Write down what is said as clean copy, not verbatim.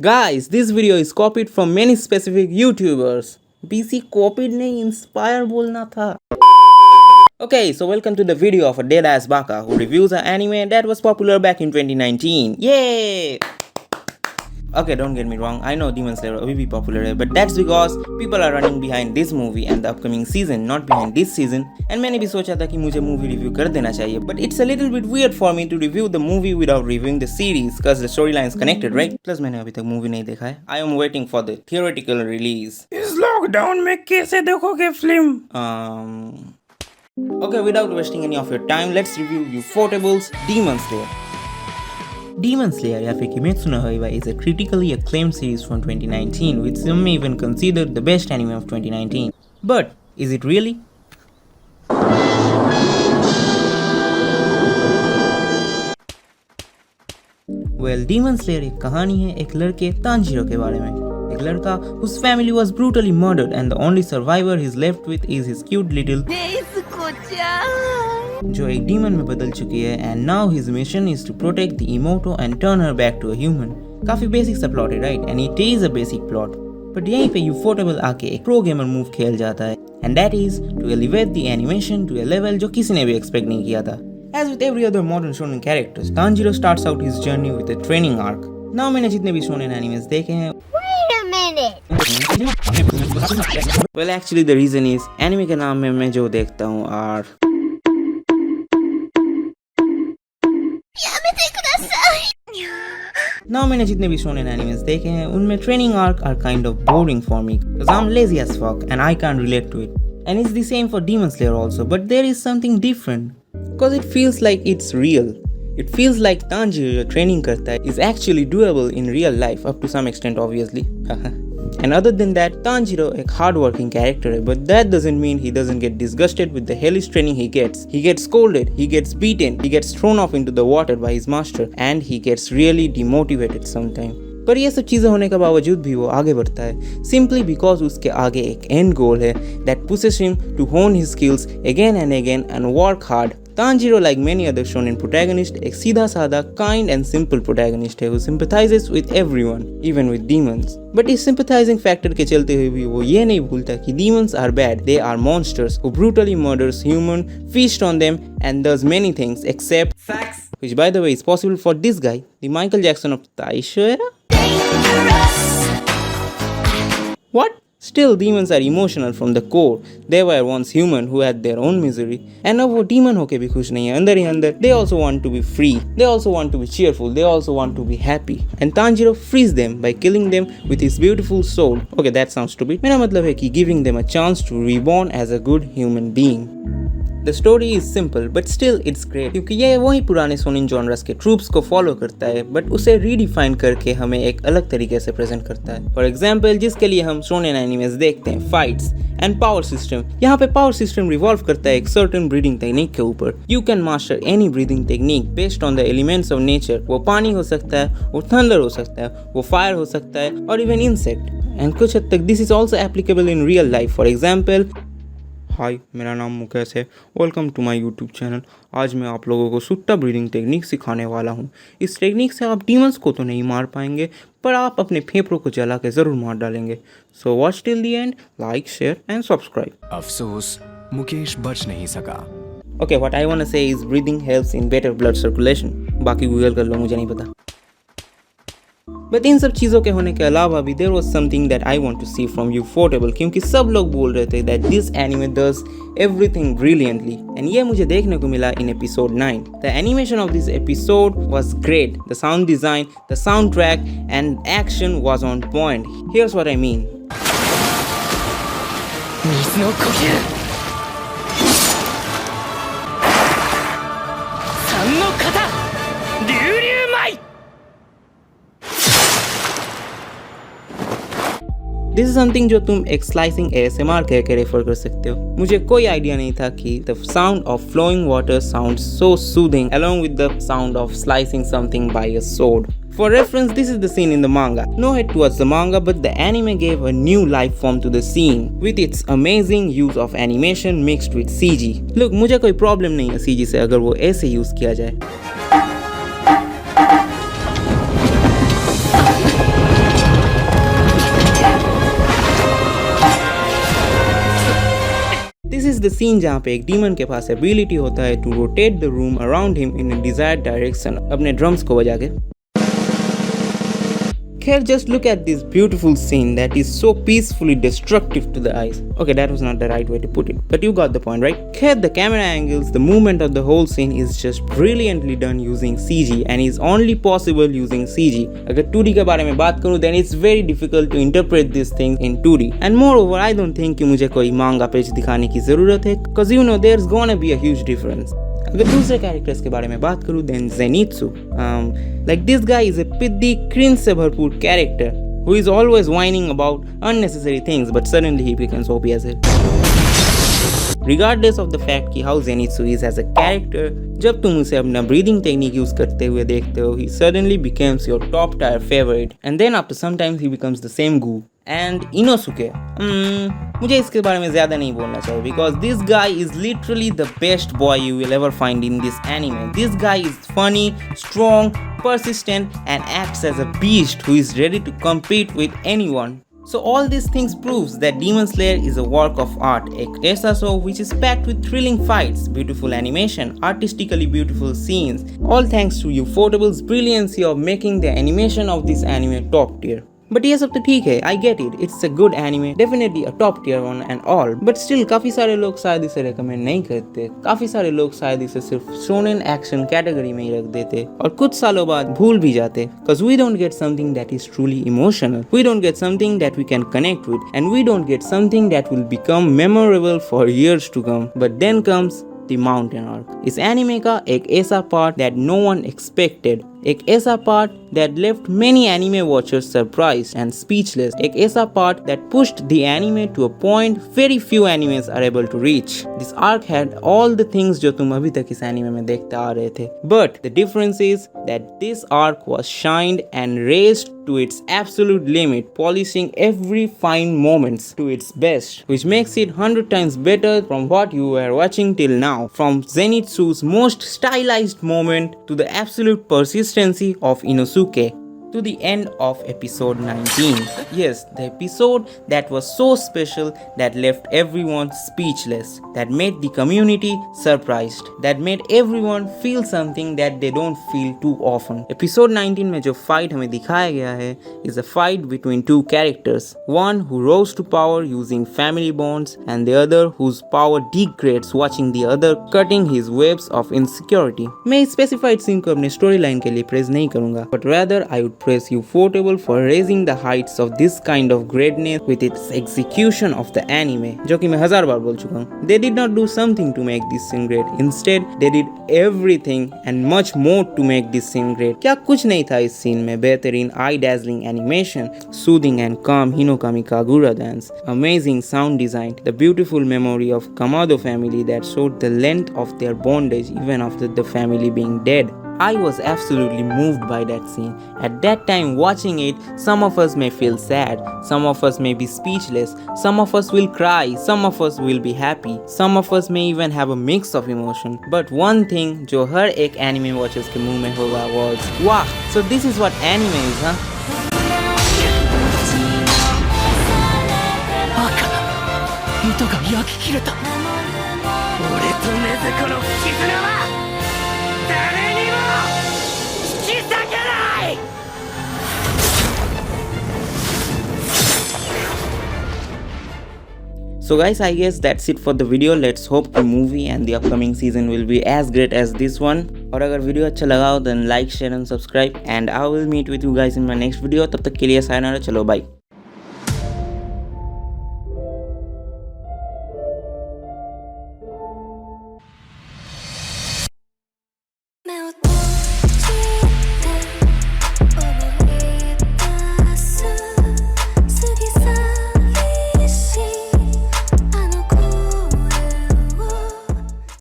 Guys, this video is copied from many specific YouTubers. BC copied नहीं inspire बोलना था. Okay, so welcome to the video of a dead-ass baka who reviews an anime that was popular back in 2019. Yay! Okay, don't get me wrong, I know Demon Slayer will be popular, but that's because people are running behind this movie and the upcoming season, not behind this season. And मैंने भी सोचा था कि मुझे movie review कर देना चाहिए, but it's a little bit weird for me to review the movie without reviewing the series, because the storyline is connected, right? Plus मैंने अभी तक movie नहीं देखा है. I am waiting for the theoretical release. इस lockdown में कैसे देखोगे film? Okay, without wasting any of your time, let's review Ufotable's Demon Slayer. Demon Slayer या फिर किमेत्सु no Yaiba is a critically acclaimed series from 2019, which some may even consider the best anime of 2019. But is it really? Well, Demon Slayer एक कहानी है एक लड़के Tanjiro के बारे में. एक लड़का whose family was brutally murdered and the only survivor he's left with is his cute little जो एक demon में बदल चुकी है and now his mission is to protect the Immortal and turn her back to a human. काफी basic सा plot है, right? And it is a basic plot. But यहीं पे Ufotable आके एक pro gamer move खेल जाता है and that is to elevate the animation to a level जो किसी ने भी expect नहीं किया था. As with every other modern shonen characters, Tanjiro starts out his journey with a training arc. Now मैंने जितने भी shonen animes देखे हैं Well, actually the reason is anime के नाम में मैं जो देखता हूँ और Now मैंने जितने भी shonen animes देखे हैं उनमें training arc are kind of boring for me because I'm lazy as fuck and I can't relate to it. And it's the same for Demon Slayer also, but there is something different because it feels like it's real. It feels like Tanjiro जो training करता है is actually doable in real life up to some extent obviously. And other than that, Tanjiro एक hard-working character है, but that doesn't mean he doesn't get disgusted with the hellish training he gets. He gets scolded, he gets beaten, he gets thrown off into the water by his master, and he gets really demotivated sometimes. पर ये सब चीज़ें होने के बावजूद भी वो आगे बढ़ता है simply because उसके आगे एक end goal है that pushes him to hone his skills again and again and work hard. Tanjiro, like many other shonen protagonists, एक सीधा साधा, kind and simple protagonist है who sympathizes with everyone, even with demons. But इस sympathizing factor के चलते हुए भी वो ये नहीं भूलता कि demons are bad, they are monsters who brutally murders human, feast on them and does many things except facts, which by the way is possible for this guy, the Michael Jackson of Taisho era. What? Still, demons are emotional from the core. They were once human who had their own misery. And now वो demon होके भी खुश नहीं है अंदर ही अंदर. They also want to be free. They also want to be cheerful. They also want to be happy. And Tanjiro frees them by killing them with his beautiful soul. Okay, that sounds stupid. मेरा मतलब है कि giving them a chance to reborn as a good human being. The story is simple, but still it's great क्योंकि ये वही पुराने shonen genres के troops को फॉलो करता है बट उसे रीडिफाइन करके हमें एक अलग तरीके से प्रेजेंट करता है. फॉर एग्जाम्पल जिसके लिए हम shonen animes देखते हैं फाइट्स एंड पावर सिस्टम. यहाँ पे पावर सिस्टम रिवॉल्व करता है एक सर्टेन ब्रीदिंग टेक्निक के ऊपर. You can master any breathing technique based on the elements of nature. वो पानी हो सकता है, वो थंडर हो सकता है, वो फायर हो सकता है और इवन इंसेक्ट. एंड कुछ हद तक this is also applicable in real life. For example hi, मेरा नाम मुकेश है. Welcome to my YouTube channel. आज मैं आप लोगों को सुट्टा ब्रीदिंग टेक्निक सिखाने वाला हूँ. इस टेक्निक से आप डीमंस को तो नहीं मार पाएंगे पर आप अपने फेफड़ों को जला के ज़रूर मार डालेंगे. So watch till the end, like, share and subscribe. अफसोस मुकेश बच नहीं सका. Okay, what I want to say is breathing helps in better blood circulation. बाकी गूगल कर लो, मुझे नहीं पता. बट इन सब चीज़ों के होने के अलावा भी there was something that I want to see from Ufotable क्योंकि सब लोग बोल रहे थे that this anime does everything brilliantly and ये मुझे देखने को मिला in episode 9. The animation of this episode was great. The sound design, the sound track and action was on point. Here's what I mean. This is something जो तुम एक slicing ASMR कह के रेफर कर सकते हो. मुझे कोई आइडिया नहीं था कि the sound of flowing water sounds so soothing along with the sound of slicing something by a sword. For reference, this is the scene in the manga. No hate towards the manga, but the anime gave a new life form to the scene with its amazing use of animation mixed with CG. Look, मुझे कोई problem नहीं है CG से अगर वो ऐसे use किया जाए. द सीन जहाँ पे एक डीमन के पास एबिलिटी होता है to rotate the room around him in a desired direction अपने ड्रम्स को बजा के। Khair, just look at this beautiful scene that is so peacefully destructive to the eyes. Okay, that was not the right way to put it, but you got the point, right? Khair, the camera angles, the movement of the whole scene is just brilliantly done using CG and is only possible using CG. अगर 2D के बारे में बात करूँ, then it's very difficult to interpret this thing in 2D. And moreover, I don't think कि मुझे कोई manga page दिखाने की ज़रूरत है, cause you know there's gonna be a huge difference. अगर दूसरे कैरेक्टर्स के बारे में बात करूँ then Zenitsu, like this guy is a पिद्दी cringe से भरपूर character who is always whining about unnecessary things but suddenly he becomes OP as it. Regardless of the fact कि how Zenitsu is as a character, जब तुम उसे अपना breathing technique use करते हुए देखते हो, he suddenly becomes your top tier favorite and then after some time he becomes the same goo. And Inosuke, मुझे इसके बारे में ज़्यादा नहीं बोलना चाहिए because this guy is literally the best boy you will ever find in this anime. This guy is funny, strong, persistent and acts as a beast who is ready to compete with anyone. So all these things proves that Demon Slayer is a work of art, एक ऐसा show which is packed with thrilling fights, beautiful animation, artistically beautiful scenes, all thanks to Ufotable's brilliancy of making the animation of this anime top tier. But ये सब तो ठीक है, I get it, it's a good anime, definitely a top tier one and all, but still काफ़ी सारे लोग शायद इसे recommend नहीं करते, काफ़ी सारे लोग शायद इसे सिर्फ shonen action category में ही रख देते और कुछ सालों बाद भूल भी जाते, cause we don't get something that is truly emotional, we don't get something that we can connect with, and we don't get something that will become memorable for years to come. But then comes the mountain arc. इस anime का एक ऐसा part that no one expected, एक ऐसा part that left many anime watchers surprised and speechless, एक ऐसा part that pushed the anime to a point very few animes are able to reach. This arc had all the things जो तुम अभी तक इस anime में देखते आ रहे थे, but the difference is that this arc was shined and raised to its absolute limit, polishing every fine moments to its best, which makes it 100 times better from what you were watching till now. From Zenitsu's most stylized moment to the absolute persistency of Inosuke to the end of episode 19. Yes, the episode that was so special that left everyone speechless, that made the community surprised, that made everyone feel something that they don't feel too often. Episode 19 में जो fight हमें दिखाया गया है is a fight between two characters, one who rose to power using family bonds and the other whose power degrades watching the other cutting his webs of insecurity. मैं इस specified scene को अपने storyline के लिए praise नहीं करूँगा, but rather I would praise Ufotable for raising the heights of this kind of greatness with its execution of the anime, जो कि मैं 1000 बार बोल चुका हूँ. They did not do something to make this scene great. Instead, they did everything and much more to make this scene great. क्या कुछ नहीं था इस scene में? बेहतरीन eye-dazzling animation, soothing and calm Hinokami Kagura dance, amazing sound design, the beautiful memory of Kamado family that showed the length of their bondage even after the family being dead. I was absolutely moved by that scene. At that time watching it, some of us may feel sad, some of us may be speechless, some of us will cry, some of us will be happy, some of us may even have a mix of emotion. But one thing जो हर एक anime watchers के मुंह में होगा was, wow, so this is what anime is, huh? 糸が焼き切れた。俺と禰豆子の絆は誰にも引き裂けない。So guys, I guess that's it for the video. Let's hope the movie and the upcoming season will be as great as this one. और अगर video अच्छा लगा हो then like, share and subscribe and I will meet with you guys in my next video. तब तक के लिए sayonara, चलो bye.